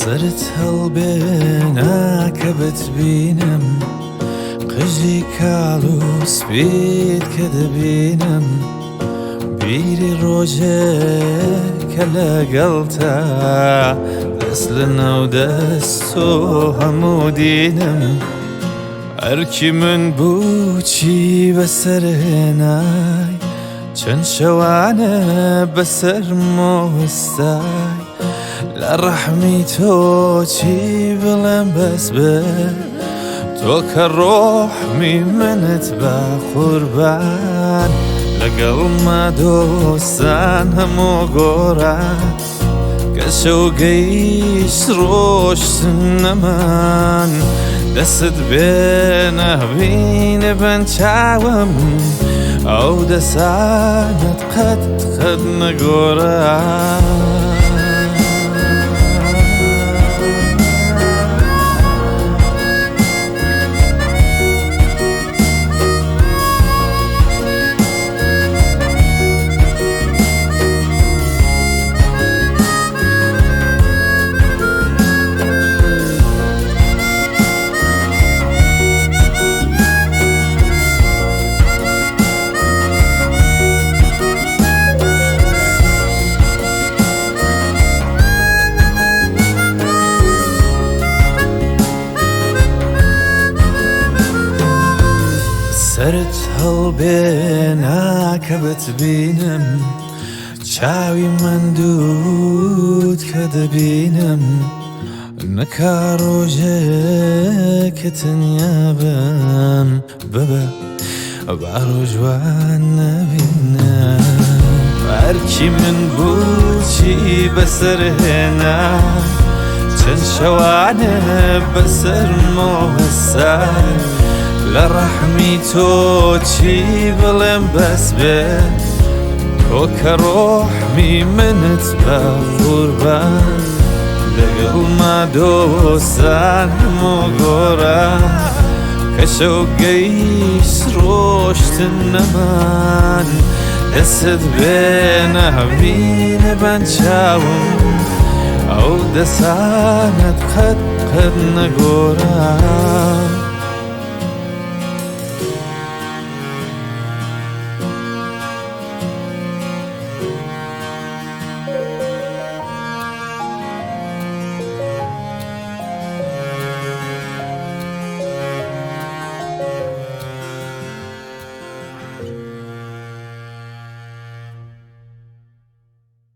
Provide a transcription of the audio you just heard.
سرت هەڵبێناکە بتبینم قژی کاڵ و سپید کە دەبینم بیری ڕۆژێکە لەگەڵتا دەست لە ناو دەست و هەموو دینم ئەرکی من بووچی بەسەر هێنای چەند شەوانە بەسەر مۆستای لە ڕەحمی تۆ چی بڵێم بەس بێ تۆ کە ڕۆحمی منت بە قوربان لەگەڵما دۆستان هەموو گۆڕان کە شەو گەیشت ڕۆشتن نەمان دەست بێ نەبینە بەن چاوم ئەو دەسانت قەت نەگۆڕان سرت هەڵبێناکە بتبینم چاوی من دوود کە دەبینم نەکا ڕۆژێکە تەنیا بم ببە با ڕۆژوان نەبینم ئەرکی من بووچی بەسەر هێنا چەند شەوانە بەسەر مۆسای لە ڕەحمی تۆ چی بڵێم بەس بێ تۆ کە ڕۆحمی منت بە قوربان لەگەڵما دۆستان هەموو گۆڕان کە شەو گەیشت ڕۆشتن نەمان دەست بێ نەبینە بەن چاوم ئەو دەسانت قەت نەگۆڕان